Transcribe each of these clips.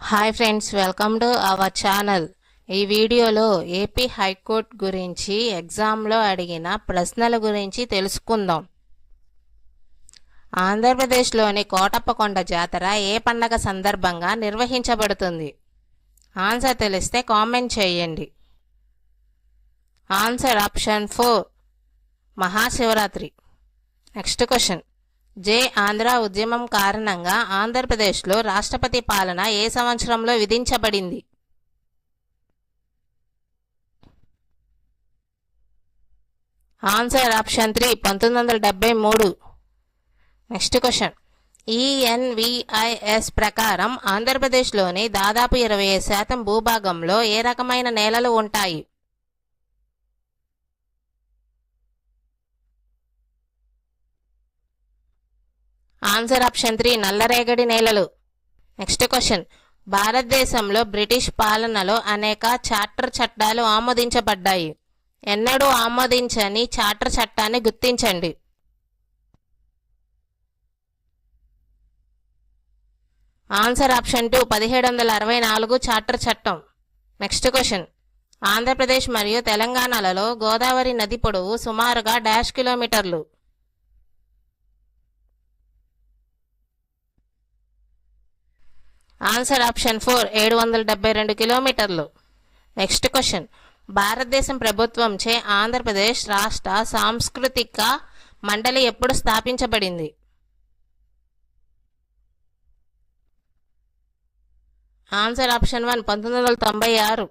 Hi friends, welcome to our channel. ఈ వీడియోలో AP high court గురించి ఎగ్జామ్లో అడిగిన ప్రశ్నల గురించి తెలుసుకుందాం. ఆంధ్రప్రదేశ్లోని కోటప్పకొండ జాతర ఏ పండగ సందర్భంగా నిర్వహించబడుతుంది? ఆన్సర్ తెలిస్తే కామెంట్ చేయండి. Answer option 4 Mahashivratri. Next question. Jai Andhra ఉద్యమం కారణంగా ఆంధ్రప్రదేశ్లో రాష్ట్రపతి పాలన ఏ సంవత్సరంలో విధించబడింది? Answer option 3 1973. Next question. ENVIS ప్రకారం ఆంధ్రప్రదేశ్లోని దాదాపు 25% భూభాగంలో ఏ రకమైన నేలలు ఉంటాయి? ఆన్సర్ ఆప్షన్ 3 నల్లరేగడి నేలలు. Next question. భారతదేశంలో బ్రిటిష్ పాలనలో అనేక చార్టర్ చట్టాలు ఆమోదించబడ్డాయి. ఎన్నడూ ఆమోదించని చార్టర్ చట్టాన్ని గుర్తించండి. ఆన్సర్ ఆప్షన్ 2 1764 చార్టర్ చట్టం. Next question. ఆంధ్రప్రదేశ్ మరియు తెలంగాణలలో గోదావరి నది పొడవు సుమారుగా డాష్ కిలోమీటర్లు? ఆన్సర్ ఆప్షన్ 4 772 కిలోమీటర్లు. Next question. భారతదేశం ప్రభుత్వంచే ఆంధ్రప్రదేశ్ రాష్ట్ర సాంస్కృతిక మండలి ఎప్పుడు స్థాపించబడింది? Answer option 1 1996.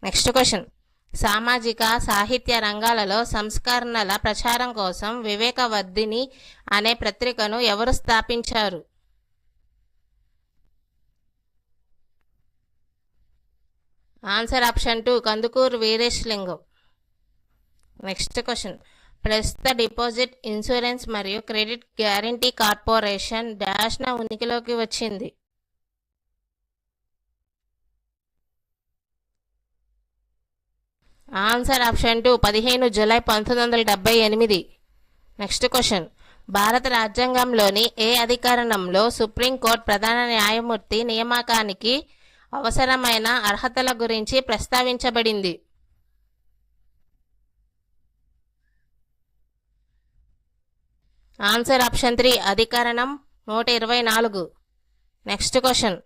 Next question. సామాజిక సాహిత్య రంగాలలో సంస్కరణల ప్రచారం కోసం వివేకవర్ధిని అనే పత్రికను ఎవరు స్థాపించారు? Answer option 2 Kandukur Veeresalingam. Next question. ప్రస్తుత డిపాజిట్ ఇన్సూరెన్స్ మరియు క్రెడిట్ గ్యారంటీ కార్పొరేషన్ డాష్న ఉనికిలోకి వచ్చింది? Answer option 2 15 July 1978. Next question. భారత రాజ్యాంగంలోని ఏ అధికరణంలో సుప్రీంకోర్టు ప్రధాన న్యాయమూర్తి నియామకానికి అవసరమైన అర్హతల గురించి ప్రస్తావించబడింది? ఆన్సర్ ఆప్షన్ 3 అధికరణం 124. Next question.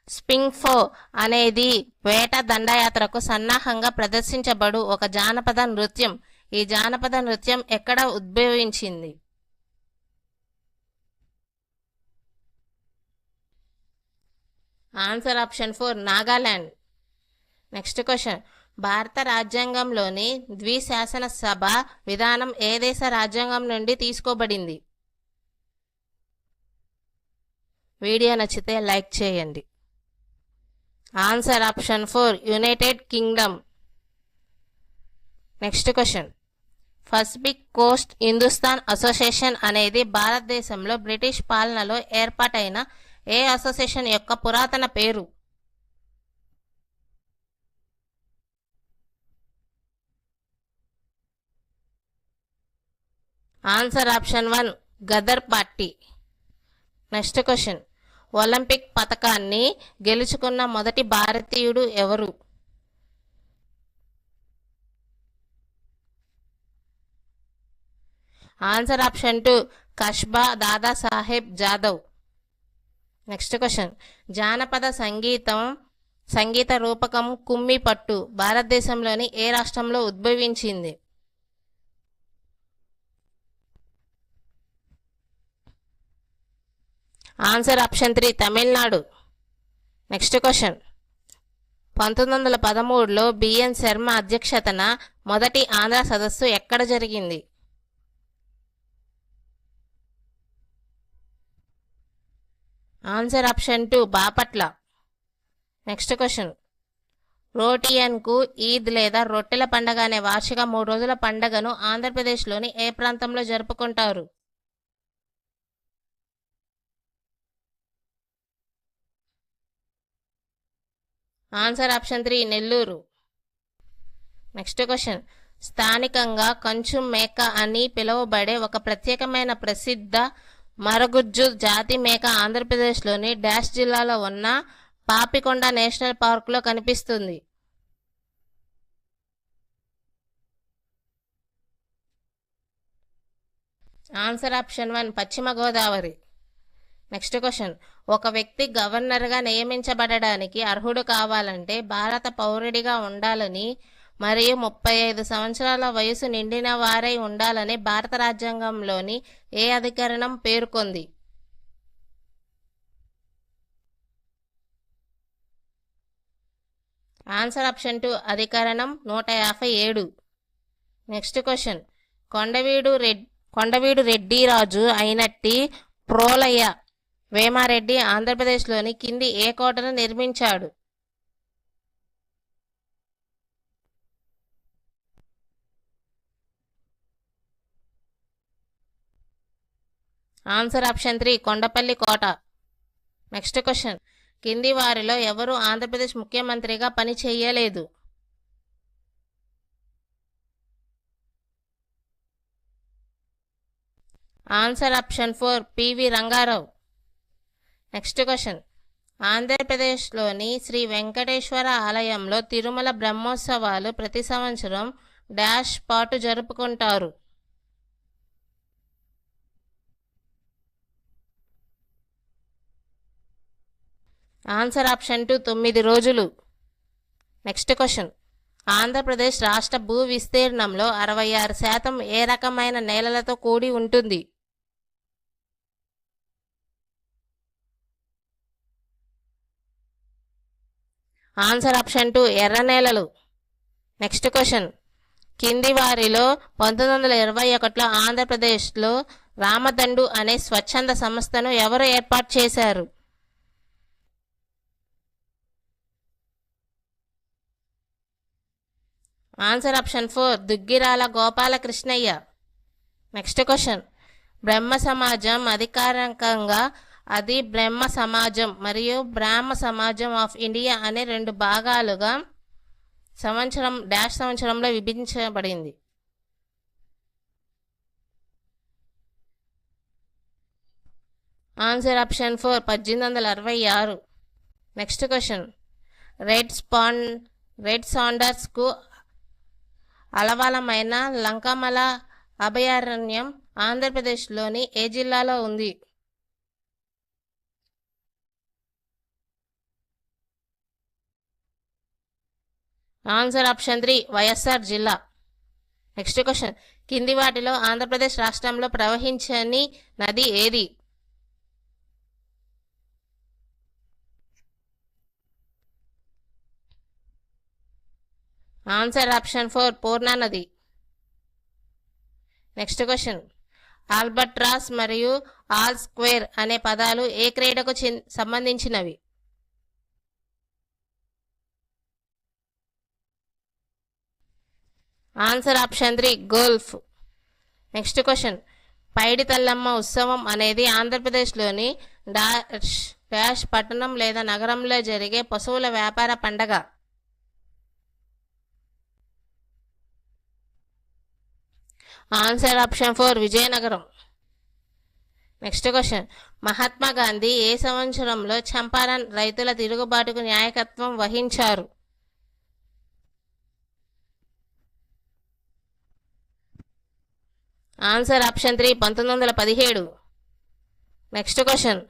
స్పింగ్ ఫో అనేది వేట దండయాత్రకు సన్నాహంగా ప్రదర్శించబడు ఒక జానపద నృత్యం. ఈ జానపద నృత్యం ఎక్కడ ఉద్భవించింది? Answer option 4 Nagaland. Next question. భారత రాజ్యాంగంలోని ద్విశాసన సభ విధానం ఏ దేశ రాజ్యాంగం నుండి తీసుకోబడింది? వీడియో నచ్చితే లైక్ చేయండి. Answer option 4 United Kingdom. Next question. Pacific Coast Hindustan association అనేది భారతదేశంలో బ్రిటిష్ పాలనలో ఏర్పాటైన ఏ అసోసియేషన్ యొక్క పురాతన పేరు? Answer option 1 Ghadar party. Next question. Olympic పతకాన్ని గెలుచుకున్న మొదటి భారతీయుడు ఎవరు? Answer option 2 Khashaba Dada Saheb Jadhav. Next question. జానపద సంగీత రూపకం కుమ్మి పట్టు భారతదేశంలోని ఏ రాష్ట్రంలో ఉద్భవించింది? Answer option 3 Tamil Nadu. Next question. 1913లో బిఎన్ శర్మ అధ్యక్షతన మొదటి ఆంధ్ర సదస్సు ఎక్కడ జరిగింది? Answer option 2 Bapatla. Next question. రోటియన్కు ఈద్ లేదా రొట్టెల పండగ అనే వార్షిక 3 రోజుల పండగను ఆంధ్రప్రదేశ్లోని ఏ ప్రాంతంలో జరుపుకుంటారు? Answer option 3 Nellore. Next question. స్థానికంగా కంచు మేక అని పిలువబడే ఒక ప్రత్యేకమైన ప్రసిద్ధ మరగుజ్జు జాతి మేక ఆంధ్రప్రదేశ్లోని డాష్ జిల్లాలో ఉన్న పాపికొండ నేషనల్ పార్కులో కనిపిస్తుంది. ఆన్సర్ ఆప్షన్ 1 పశ్చిమ గోదావరి. నెక్స్ట్ క్వశ్చన్, ఒక వ్యక్తి గవర్నర్గా నియమించబడడానికి అర్హుడు కావాలంటే భారత పౌరుడిగా ఉండాలని మరియు 35 సంవత్సరాల వయసు నిండిన వారై ఉండాలని భారత రాజ్యాంగంలోని ఏ అధికరణం పేర్కొంది? ఆన్సర్ ఆప్షన్ 2 అధికరణం 157. నెక్స్ట్ క్వశ్చన్, కొండవీడు రెడ్డిరాజు అయినట్టి ప్రోలయ్య వేమారెడ్డి ఆంధ్రప్రదేశ్లోని కింది ఏ కోటను నిర్మించాడు? ఆన్సర్ ఆప్షన్ 3 కొండపల్లి కోట. నెక్స్ట్ క్వశ్చన్, కింది వారిలో ఎవరు ఆంధ్రప్రదేశ్ ముఖ్యమంత్రిగా పని చేయలేదు? Answer option 4 PV Ranga Rao. Next question, ఆంధ్రప్రదేశ్లోని శ్రీ వెంకటేశ్వర ఆలయంలో తిరుమల బ్రహ్మోత్సవాలు ప్రతి సంవత్సరం డాష్ పాటు జరుపుకుంటారు? ఆన్సర్ ఆప్షన్ 2 9 రోజులు. నెక్స్ట్ క్వశ్చన్, ఆంధ్రప్రదేశ్ రాష్ట్ర భూ విస్తీర్ణంలో 66% ఏ రకమైన నేలలతో కూడి ఉంటుంది? ఆన్సర్ ఆప్షన్ 2 ఎర్ర నేలలు. నెక్స్ట్ క్వశ్చన్, కింది వారిలో 1921లో ఆంధ్రప్రదేశ్లో రామదండు అనే స్వచ్ఛంద సంస్థను ఎవరు ఏర్పాటు చేశారు? Answer option 4 Duggirala Gopalakrishnayya. Next question, Brahmo Samaj అధికారికంగా అది బ్రహ్మ సమాజం మరియు బ్రాహ్మ సమాజం ఆఫ్ ఇండియా అనే 2 భాగాలుగా సంవత్సరంలో విభజించబడింది? Answer option 4 1866. Next question, red సాండర్స్కు అలవాలమైన లంకమల అభయారణ్యం ఆంధ్రప్రదేశ్లోని ఏ జిల్లాలో ఉంది? ఆన్సర్ ఆప్షన్ 3 వైఎస్ఆర్ జిల్లా. నెక్స్ట్ క్వశ్చన్, కింది వాటిలో ఆంధ్రప్రదేశ్ రాష్ట్రంలో ప్రవహించని నది ఏది? ఆన్సర్ ఆప్షన్ 4 పూర్ణా నది. నెక్స్ట్ క్వశ్చన్, ఆల్బట్రాస్ మరియు ఆల్ స్క్వేర్ అనే పదాలు ఏ క్రీడకు సంబంధించినవి? Answer option 3 golf. Next question, Paidi Thallamma ఉత్సవం అనేది ఆంధ్రప్రదేశ్లోని డాష్ పట్టణం లేదా నగరంలో జరిగే పశువుల వ్యాపార పండగ? Answer option 4 Vizianagaram. Next question, Mahatma Gandhi ఏ సంవత్సరంలో చంపారన్ రైతుల తిరుగుబాటుకు నాయకత్వం వహించారు? Answer option 3 1917. నెక్స్ట్ క్వశ్చన్,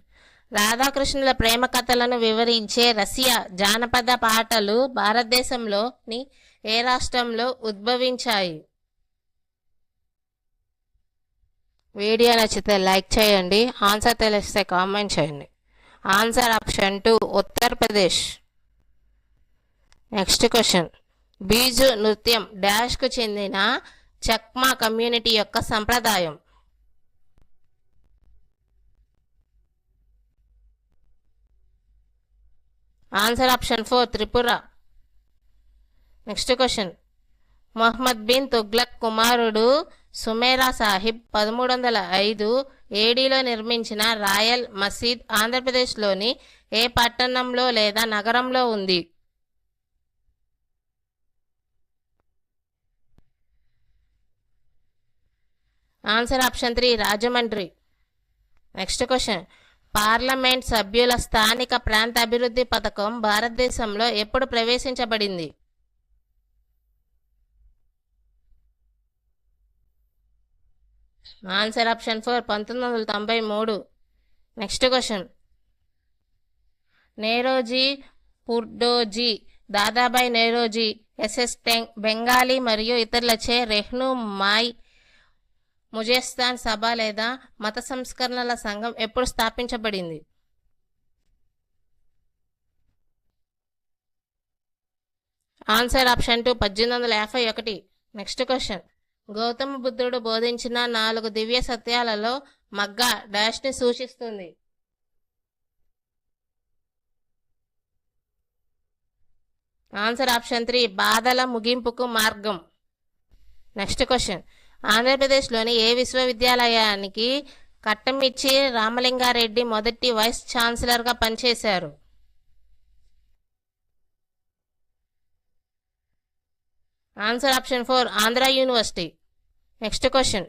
రాధాకృష్ణుల ప్రేమ కథలను వివరించే రష్యా జానపద పాటలు భారతదేశంలోని ఏ రాష్ట్రంలో ఉద్భవించాయి? వీడియో నచ్చితే లైక్ చేయండి, ఆన్సర్ తెలిస్తే కామెంట్ చేయండి. Answer option 2 Uttar Pradesh. Next question, Biju నృత్యం డాష్కు చెందిన చక్మా కమ్యూనిటీ యొక్క సంప్రదాయం? Answer option 4 Tripura. Next question, Mohammad bin Tughlaq కుమారుడు సుమేరా సాహిబ్ 1305 ఏడీలో నిర్మించిన రాయల్ మసీద్ ఆంధ్రప్రదేశ్లోని ఏ పట్టణంలో లేదా నగరంలో ఉంది? Answer option 3 Rajahmundry. Next question, parliament సభ్యుల స్థానిక ప్రాంత అభివృద్ధి పథకం భారతదేశంలో ఎప్పుడు ప్రవేశించబడింది? Answer option 4 1993. Next question, Naoroji Furdoonji, Dadabhai Naoroji, SS Bengali మరియు ఇతరులచే రెహ్నుమాయ్ ముజేస్తాన్ సభ లేదా మత సంస్కరణల సంఘం ఎప్పుడు స్థాపించబడింది? Answer option 2 1851. Next question, Gautama బుద్ధుడు బోధించిన 4 దివ్య సత్యాలలో మగ్గ డాష్ని సూచిస్తుంది? ఆన్సర్ ఆప్షన్ 3 బాధల ముగింపుకు మార్గం. నెక్స్ట్ క్వశ్చన్, ఆంధ్రప్రదేశ్లోని ఏ విశ్వవిద్యాలయానికి కట్టమిచ్చి రామలింగారెడ్డి మొదటి వైస్ ఛాన్సలర్గా పనిచేశారు? Answer option 4 Andhra university. Next question,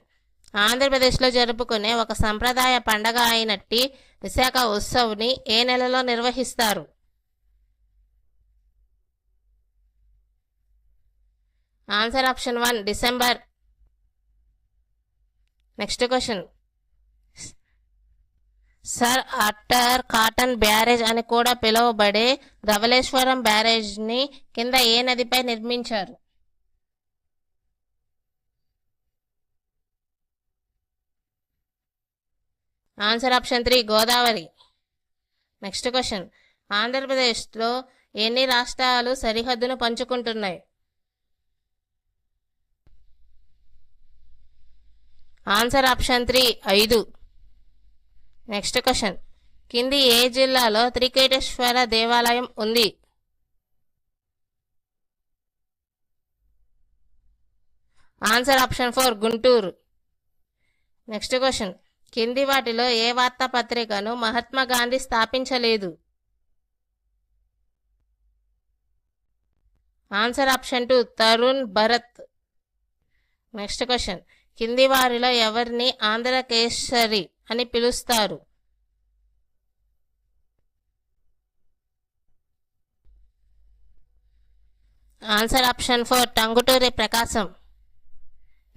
ఆంధ్రప్రదేశ్లో జరుపుకునే ఒక సంప్రదాయ పండగ అయినట్టి విశాఖ ఉత్సవ్ని ఏ నెలలో నిర్వహిస్తారు? Answer option 1 December. Next question, sir Arthur Cotton barrage అని కూడా పిలువబడే ధవళేశ్వరం బ్యారేజ్ని కింద ఏ నదిపై నిర్మించారు? Answer option 3 Godavari. Next question, ఆంధ్రప్రదేశ్లో ఎన్ని రాష్ట్రాలు సరిహద్దును పంచుకుంటున్నాయి? Answer option 3 5. నెక్స్ట్ క్వశ్చన్, కింది ఏ జిల్లాలో త్రికేటేశ్వర దేవాలయం ఉంది? Answer option 4 Guntur. Next question, కింది వాటిలో ఏ వార్తాపత్రికను మహాత్మా గాంధీ స్థాపించలేదు? Answer option 2 Tarun Bharat. Next question, కింది వారిలో ఎవరిని ఆంధ్రకేసరి అని పిలుస్తారు? Answer option 4 Tanguturi Prakasam.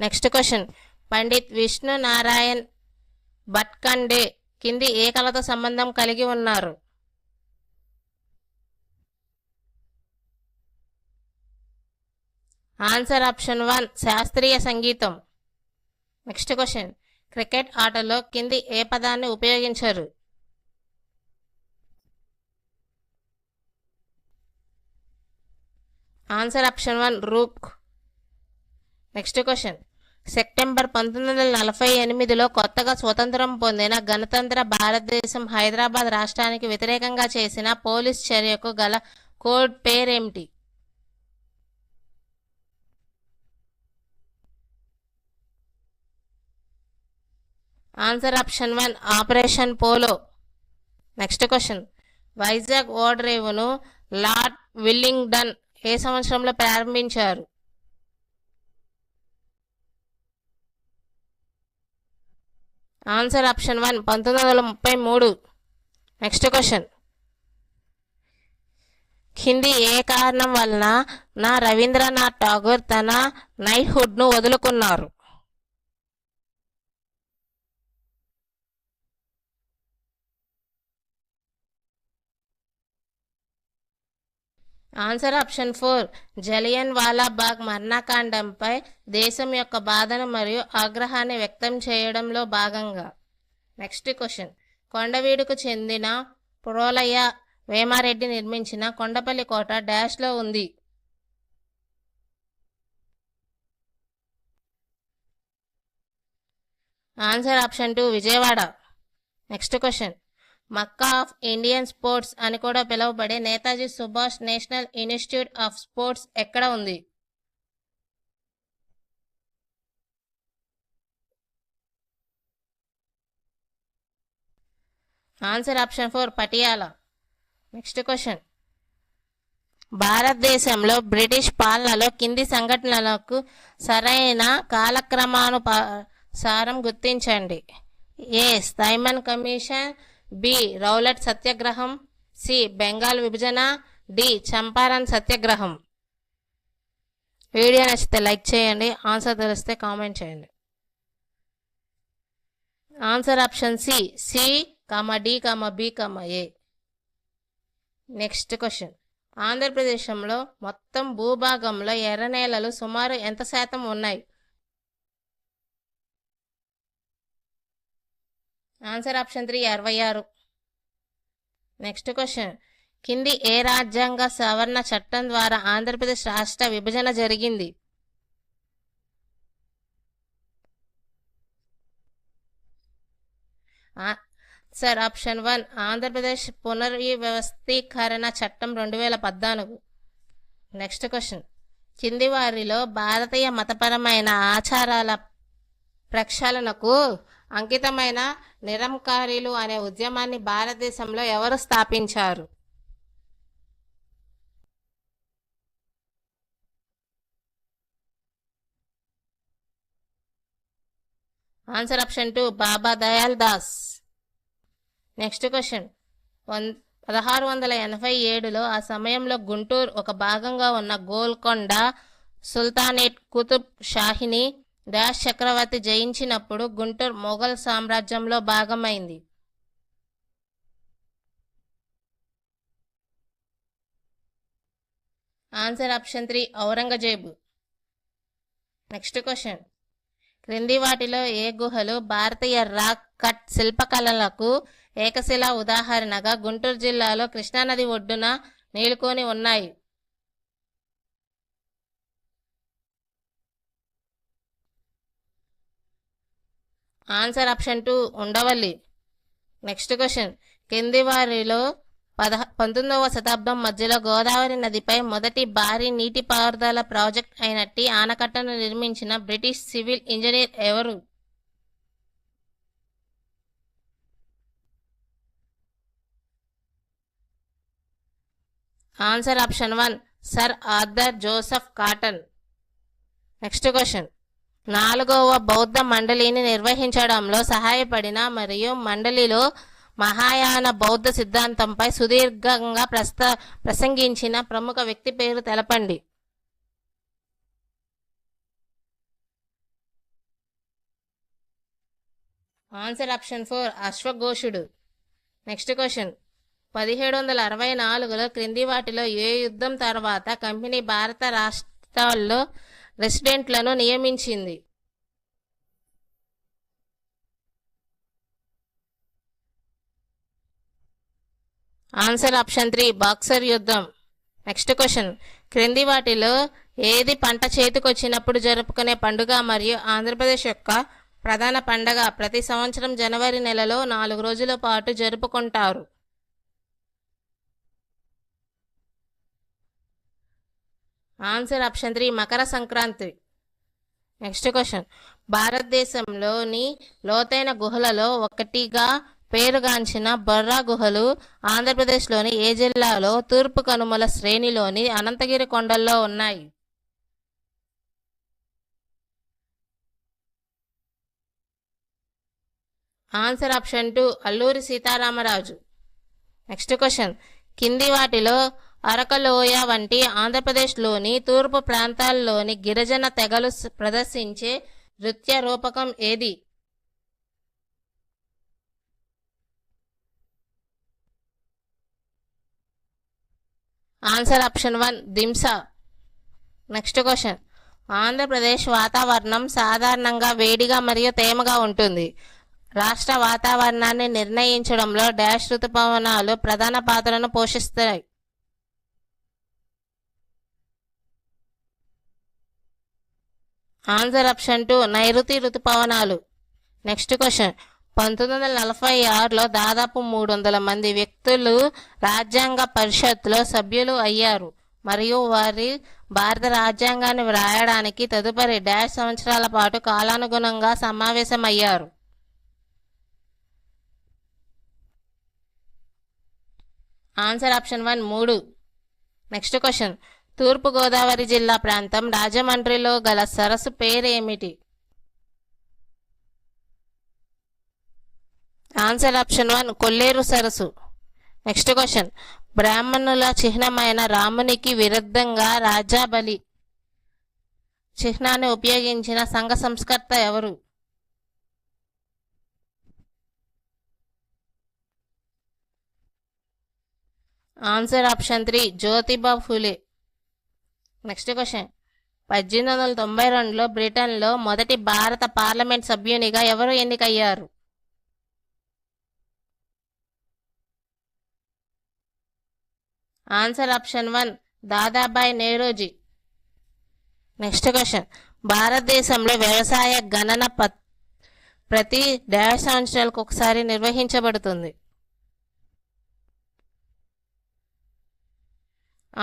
Next question, Pandit Vishnu Narayan భట్కండే కింది ఏ కళతో సంబంధం కలిగి ఉన్నారు? ఆన్సర్ ఆప్షన్ 1 శాస్త్రీయ సంగీతం. నెక్స్ట్ క్వశ్చన్, క్రికెట్ ఆటలో కింది ఏ పదాన్ని ఉపయోగించరు? Answer option 1 rook. Next question, September 1948లో కొత్తగా స్వతంత్రం పొందిన గణతంత్ర భారతదేశం హైదరాబాద్ రాష్ట్రానికి వ్యతిరేకంగా చేసిన పోలీస్ చర్యకు గల కోడ్ పేరేమిటి? Answer option 1 operation polo. Next question, Vizag ఓడరేవును లార్డ్ విల్లింగ్డన్ ఏ సంవత్సరంలో ప్రారంభించారు? Answer option 1 1933. నెక్స్ట్ క్వశ్చన్, కింది ఏ కారణం వలన రవీంద్రనాథ్ ఠాగూర్ తన నైట్హుడ్ను వదులుకున్నారు? ఆన్సర్ ఆప్షన్ 4 జలియన్ వాలాబాగ్ మరణకాండంపై దేశం యొక్క బాధను మరియు ఆగ్రహాన్ని వ్యక్తం చేయడంలో భాగంగా. నెక్స్ట్ క్వశ్చన్, కొండవీడుకు చెందిన ప్రోలయ్య వేమారెడ్డి నిర్మించిన కొండపల్లి కోట డాష్లో ఉంది? Answer option 2 Vijayawada. Next question, Mecca of Indian sports అని కూడా పిలువబడే Netaji Subhash national institute of sports ఎక్కడ ఉంది? Answer option 4 Patiala. Next question, భారతదేశంలో బ్రిటిష్ పాలనలో కింది సంఘటనలకు సరైన కాలక్రమానుసారం గుర్తించండి. ఏ సైమన్ కమిషన్, బి రౌలట్ సత్యాగ్రహం, సి బెంగాల్ విభజన, డి చంపారన్ సత్యాగ్రహం. వీడియో నచ్చితే లైక్ చేయండి, ఆన్సర్ తెలిస్తే కామెంట్ చేయండి. Answer option C, C D B A. Next question, ఆంధ్రప్రదేశ్లో మొత్తం భూభాగంలో ఎర్ర నేలలు సుమారు ఎంత శాతం ఉన్నాయి? Answer option 3 66. నెక్స్ట్ క్వశ్చన్, కింది ఏ రాజ్యాంగ సవరణ చట్టం ద్వారా ఆంధ్రప్రదేశ్ రాష్ట్ర విభజన జరిగింది? సార్ ఆప్షన్ 1 ఆంధ్రప్రదేశ్ పునర్వ్యవస్థీకరణ చట్టం 2014. నెక్స్ట్ క్వశ్చన్, కింది వారిలో భారతీయ మతపరమైన ఆచారాల ప్రక్షాళనకు అంకితమైన నిరంకారీలు అనే ఉద్యమాన్ని భారతదేశంలో ఎవరు స్థాపించారు? Answer option 2 Baba Dayal Das. Next question, 1687లో ఆ సమయంలో గుంటూరు ఒక భాగంగా ఉన్న గోల్కొండ సుల్తానేట్ కుతుబ్ షాహీని డాష్ చక్రవర్తి జయించినప్పుడు గుంటూరు మొఘల్ సామ్రాజ్యంలో భాగమైంది. Answer option 3 Aurangzeb. Next question, క్రింది వాటిలో ఏ గుహలు భారతీయ రాక్ కట్ శిల్పకళలకు ఏకశిలా ఉదాహరణగా గుంటూరు జిల్లాలో కృష్ణానది ఒడ్డున నెలకొని ఉన్నాయి? Answer option 2 Undavalli. Next question, కింది వారిలో 19వ శతాబ్దం మధ్యలో గోదావరి నదిపై మొదటి భారీ నీటిపారుదల ప్రాజెక్ట్ అయినట్టి ఆనకట్టను నిర్మించిన బ్రిటిష్ సివిల్ ఇంజనీర్ ఎవరు? Answer option 1 sir Arthur Joseph cotton. Next question, 4వ బౌద్ధ మండలిని నిర్వహించడంలో సహాయపడిన మరియు మండలిలో మహాయాన బౌద్ధ సిద్ధాంతంపై సుదీర్ఘంగా ప్రసంగించిన ప్రముఖ వ్యక్తి పేరు తెలపండి. Answer option 4 అశ్వఘోషుడు. నెక్స్ట్ క్వశ్చన్, 1764లో క్రింది వాటిలో ఏ యుద్ధం తర్వాత కంపెనీ భారత రాష్ట్రాల్లో రెసిడెంట్లను నియమించింది? ఆన్సర్ ఆప్షన్ 3 బాక్సర్ యుద్ధం. నెక్స్ట్ క్వశ్చన్, క్రింది వాటిలో ఏది పంట చేతికొచ్చినప్పుడు జరుపుకునే పండుగ మరియు ఆంధ్రప్రదేశ్ యొక్క ప్రధాన పండగ ప్రతి సంవత్సరం జనవరి నెలలో 4 రోజుల పాటు జరుపుకుంటారు? Answer option 3 Makar Sankranti. Next question, భారతదేశంలోని లోతైన గుహలలో ఒకటిగా పేరుగాంచిన బొర్రా గుహలు ఆంధ్రప్రదేశ్లోని ఏ జిల్లాలో తూర్పు కనుమల శ్రేణిలోని అనంతగిరి కొండల్లో ఉన్నాయి? Answer option 2 Alluri Sitaramaraju. Next question, కింది వాటిలో అరకలోయ వంటి ఆంధ్రప్రదేశ్లోని తూర్పు ప్రాంతాల్లోని గిరిజన తెగలు ప్రదర్శించే నృత్య రూపకం ఏది? Answer option 1 Dhimsa. Next question, Andhra Pradesh వాతావరణం సాధారణంగా వేడిగా మరియు తేమగా ఉంటుంది. రాష్ట్ర వాతావరణాన్ని నిర్ణయించడంలో డాష్ ఋతుపవనాలు ప్రధాన పాత్రను పోషిస్తాయి? ఆన్సర్ ఆప్షన్ 2 నైరుతి ఋతుపవనాలు. నెక్స్ట్ క్వశ్చన్, 1946లో దాదాపు 300 మంది వ్యక్తులు రాజ్యాంగ పరిషత్లో సభ్యులు అయ్యారు మరియు వారి భారత రాజ్యాంగాన్ని వ్రాయడానికి తదుపరి డాష్ సంవత్సరాల పాటు కాలానుగుణంగా సమావేశమయ్యారు? Answer option 1 3. నెక్స్ట్ క్వశ్చన్, తూర్పుగోదావరి జిల్లా ప్రాంతం రాజమండ్రిలో గల సరస్సు పేరు ఏమిటి? ఆన్సర్ ఆప్షన్ 1 కొల్లేరు సరస్సు. నెక్స్ట్ క్వశ్చన్, బ్రాహ్మణుల చిహ్నమైన రామునికి విరుద్ధంగా రాజాబలి చిహ్నాన్ని ఉపయోగించిన సంఘ సంస్కర్త ఎవరు? Answer option 3 Jyotiba Phule. Next question, 1892లో బ్రిటన్లో మొదటి భారత పార్లమెంట్ సభ్యునిగా ఎవరు ఎన్నికయ్యారు? Answer option 1 Dadabhai Naoroji. Next question, భారతదేశంలో వ్యవసాయ గణన ప్రతి డాష్ సంవత్సరాలకు ఒకసారి నిర్వహించబడుతుంది?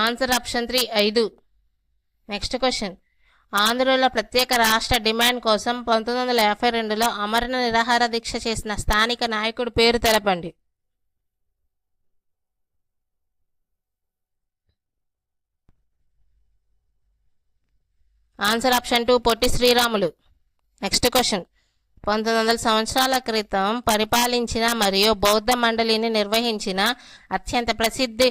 Answer option 3 5. నెక్స్ట్ క్వశ్చన్, ఆంధ్రుల ప్రత్యేక రాష్ట్ర డిమాండ్ కోసం 1952లో అమరణ నిరాహార దీక్ష చేసిన స్థానిక నాయకుడి పేరు తెలపండి? Answer option 2 Potti Sriramulu. Next question, 1900 సంవత్సరాల క్రితం పరిపాలించిన మరియు బౌద్ధ మండలిని నిర్వహించిన అత్యంత ప్రసిద్ధి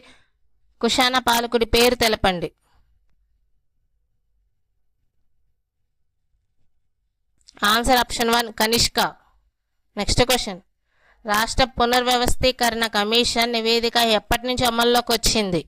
కుషాణ పాలకుడి పేరు తెలపండి? Answer option 1 Kanishka. Next question, రాష్ట్ర పునర్వ్యవస్థీకరణ కమిషన్ నివేదిక ఎప్పటి నుంచి అమల్లోకి వచ్చింది?